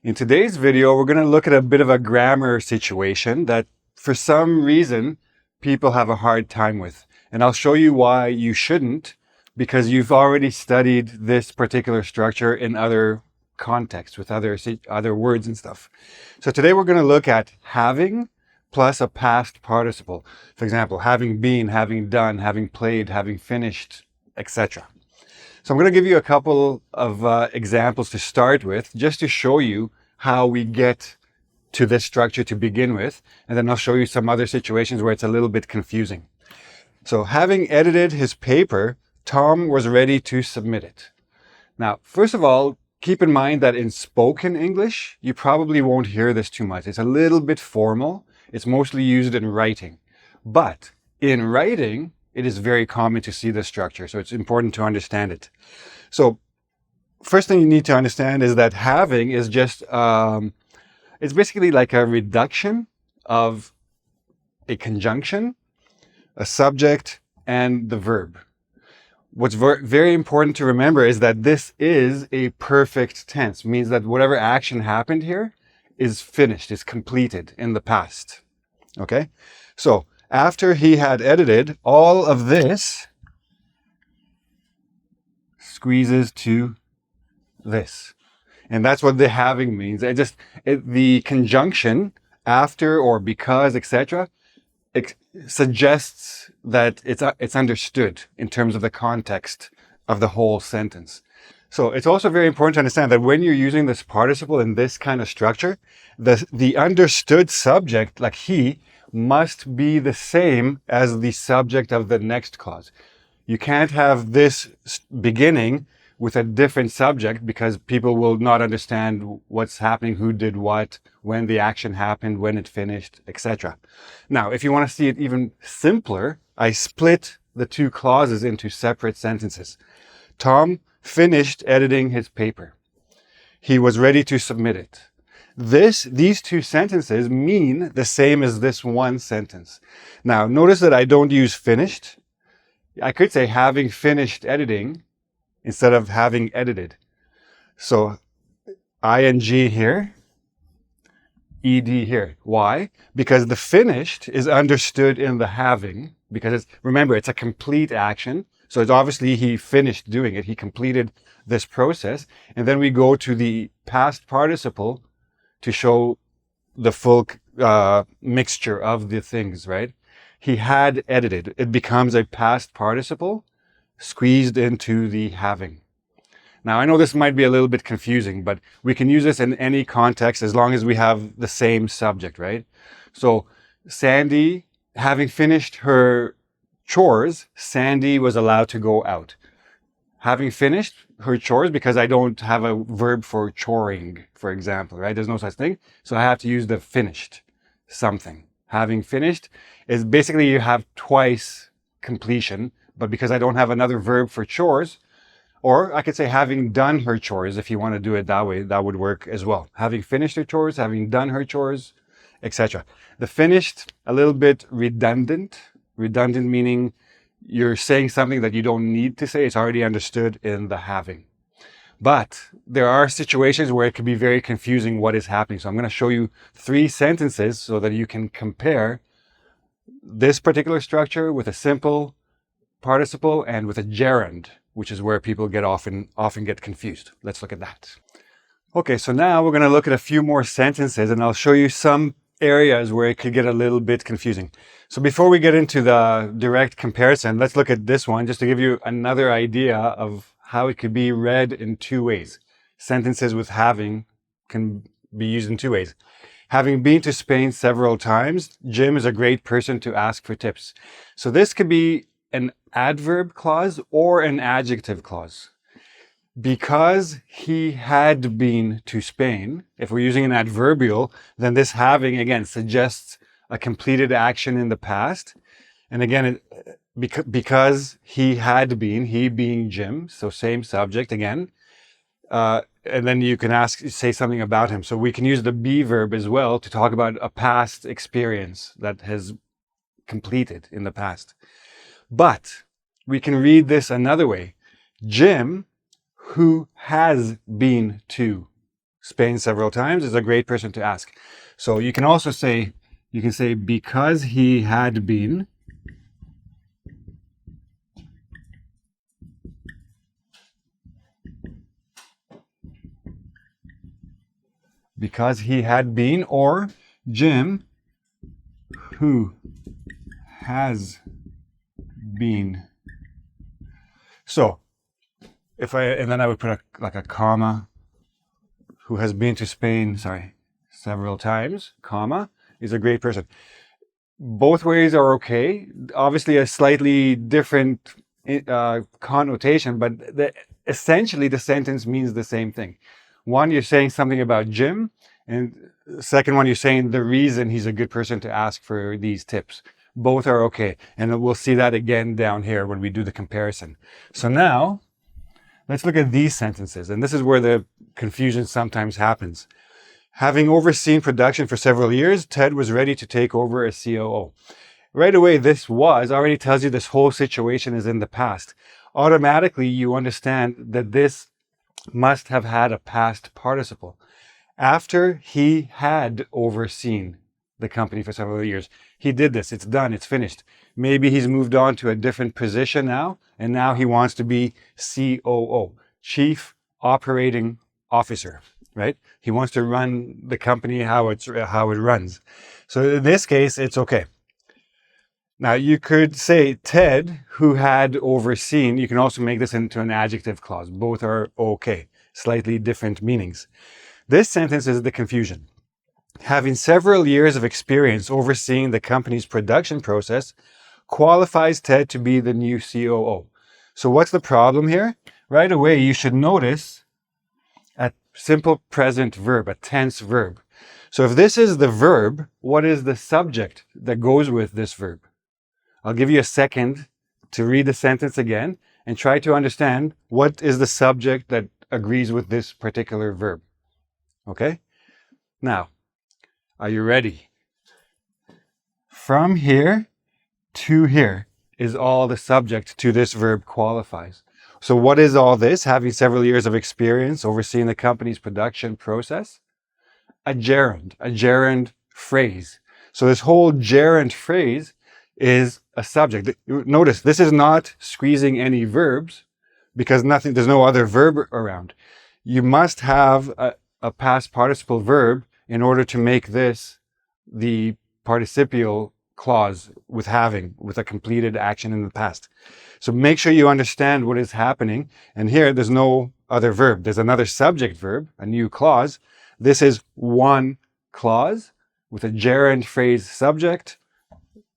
In today's video, we're going to look at a bit of a grammar situation that for some reason people have a hard time with. And I'll show you why you shouldn't, because you've already studied this particular structure in other contexts with other words and stuff. So today we're going to look at having plus a past participle. For example, having been, having done, having played, having finished, etc. So I'm going to give you a couple of examples to start with, just to show you how we get to this structure to begin with. And then I'll show you some other situations where it's a little bit confusing. So having edited his paper, Tom was ready to submit it. Now, first of all, keep in mind that in spoken English, you probably won't hear this too much. It's a little bit formal. It's mostly used in writing. But in writing, it is very common to see this structure, so it's important to understand it. So first thing you need to understand is that having is just, it's basically like a reduction of a conjunction, a subject, and the verb. What's very important to remember is that this is a perfect tense, means that whatever action happened here is finished, is completed in the past. Okay? So after he had edited, all of this squeezes to this. And that's what the having means. The conjunction after or because, etc., suggests that it's understood in terms of the context of the whole sentence. So it's also very important to understand that when you're using this participle in this kind of structure, the understood subject, like he, must be the same as the subject of the next clause. You can't have this beginning with a different subject because people will not understand what's happening, who did what, when the action happened, when it finished, etc. Now, if you want to see it even simpler, I split the two clauses into separate sentences. Tom finished editing his paper. He was ready to submit it. These two sentences mean the same as this one sentence. Now, notice that I don't use finished. I could say having finished editing instead of having edited. So ing here, ed here. Why? Because the finished is understood in the having, because remember, it's a complete action. So it's obviously he finished doing it. He completed this process. And then we go to the past participle to show the full mixture of the things, right? He had edited. It becomes a past participle squeezed into the having. Now, I know this might be a little bit confusing, but we can use this in any context as long as we have the same subject, right? So Sandy, having finished her chores, Sandy was allowed to go out. Having finished her chores, because I don't have a verb for choring, for example, right? There's no such thing. So I have to use the finished something. Having finished is basically you have twice completion, but because I don't have another verb for chores, or I could say having done her chores, if you want to do it that way, that would work as well. Having finished her chores, having done her chores, etc. The finished, a little bit redundant. Redundant meaning you're saying something that you don't need to say. It's already understood in the having. But there are situations where it can be very confusing what is happening. So I'm going to show you 3 sentences so that you can compare this particular structure with a simple participle and with a gerund, which is where people often get confused. Let's look at that. Okay, so now we're going to look at a few more sentences and I'll show you some areas where it could get a little bit confusing. So before we get into the direct comparison, let's look at this one just to give you another idea of how it could be read in 2 ways. Sentences with having can be used in 2 ways. Having been to Spain several times, Jim is a great person to ask for tips. So this could be an adverb clause or an adjective clause. Because he had been to Spain, if we're using an adverbial, then this having, again, suggests a completed action in the past. And again, because he had been, he being Jim, so same subject again. And then you can say something about him. So we can use the be verb as well to talk about a past experience that has completed in the past. But we can read this another way. Jim, who has been to Spain several times is a great person to ask. So you can also say, because he had been or Jim, who has been. So and then I would put like a comma, who has been to Spain, several times, comma, is a great person. Both ways are okay. Obviously a slightly different connotation, but essentially the sentence means the same thing. One, you're saying something about Jim, and the second one, you're saying the reason he's a good person to ask for these tips. Both are okay. And we'll see that again down here when we do the comparison. So now, let's look at these sentences. And this is where the confusion sometimes happens. Having overseen production for several years, Ted was ready to take over as COO. Right away, this was already tells you this whole situation is in the past. Automatically, you understand that this must have had a past participle. After he had overseen the company for several years, he did this. It's done. It's finished. Maybe he's moved on to a different position now, and now he wants to be COO, Chief Operating Officer, right? He wants to run the company how it runs. So in this case, it's okay. Now you could say Ted, who had overseen. You can also make this into an adjective clause. Both are okay. Slightly different meanings. This sentence is the confusion. Having several years of experience overseeing the company's production process qualifies Ted to be the new COO. So what's the problem here? Right away, you should notice a simple present verb, a tense verb. So if this is the verb, what is the subject that goes with this verb? I'll give you a second to read the sentence again and try to understand what is the subject that agrees with this particular verb. Okay? Now, are you ready? From here to here is all the subject to this verb qualifies. So what is all this? Having several years of experience overseeing the company's production process? A gerund phrase. So this whole gerund phrase is a subject. Notice this is not squeezing any verbs because there's no other verb around. You must have a past participle verb in order to make this the participial clause with a completed action in the past. So make sure you understand what is happening. And here there's no other verb. There's another subject verb, a new clause. This is one clause with a gerund phrase subject,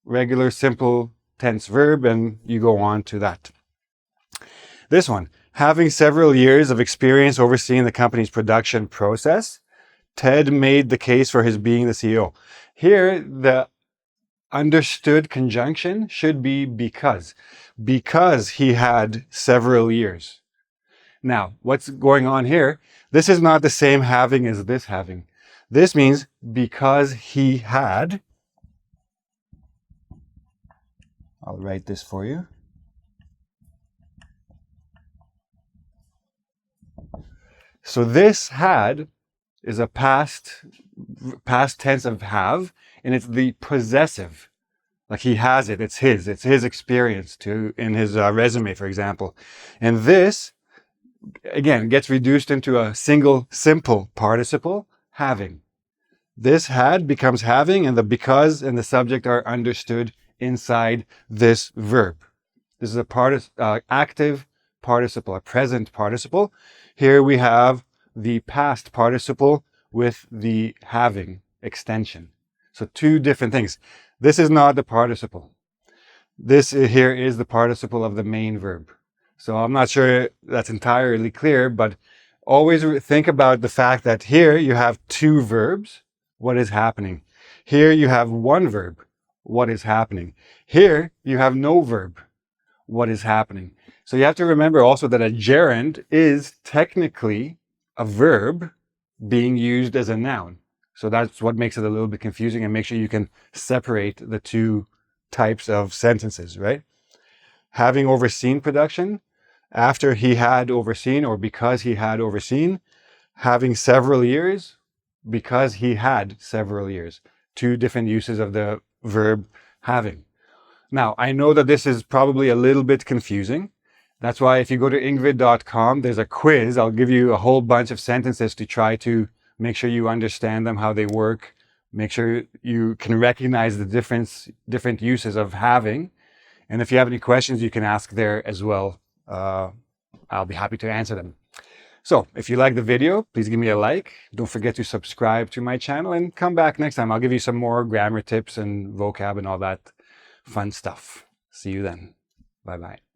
regular simple tense verb, and you go on to that. This one, having several years of experience overseeing the company's production process, Ted made the case for his being the CEO. Here, the understood conjunction should be because he had several years. Now, what's going on here? This is not the same having as this having. This means because he had. I'll write this for you. So this had is a past tense of have, and it's the possessive. Like he has it, it's his experience in his resume, for example. And this, again, gets reduced into a single simple participle, having. This had becomes having, and the because and the subject are understood inside this verb. This is a active participle, a present participle. Here we have the past participle with the having extension. So two different things. This is not the participle. This here is the participle of the main verb. So I'm not sure that's entirely clear, but always think about the fact that here you have two verbs. What is happening? Here you have one verb. What is happening? Here you have no verb. What is happening? So you have to remember also that a gerund is technically a verb being used as a noun. So that's what makes it a little bit confusing, and make sure you can separate the two types of sentences, right? Having overseen production, after he had overseen or because he had overseen, having several years because he had several years. Two different uses of the verb having. Now, I know that this is probably a little bit confusing. That's why if you go to engvid.com, there's a quiz. I'll give you a whole bunch of sentences to try to make sure you understand them, how they work, make sure you can recognize the different uses of having. And if you have any questions, you can ask there as well. I'll be happy to answer them. So if you like the video, please give me a like. Don't forget to subscribe to my channel and come back next time. I'll give you some more grammar tips and vocab and all that fun stuff. See you then. Bye-bye.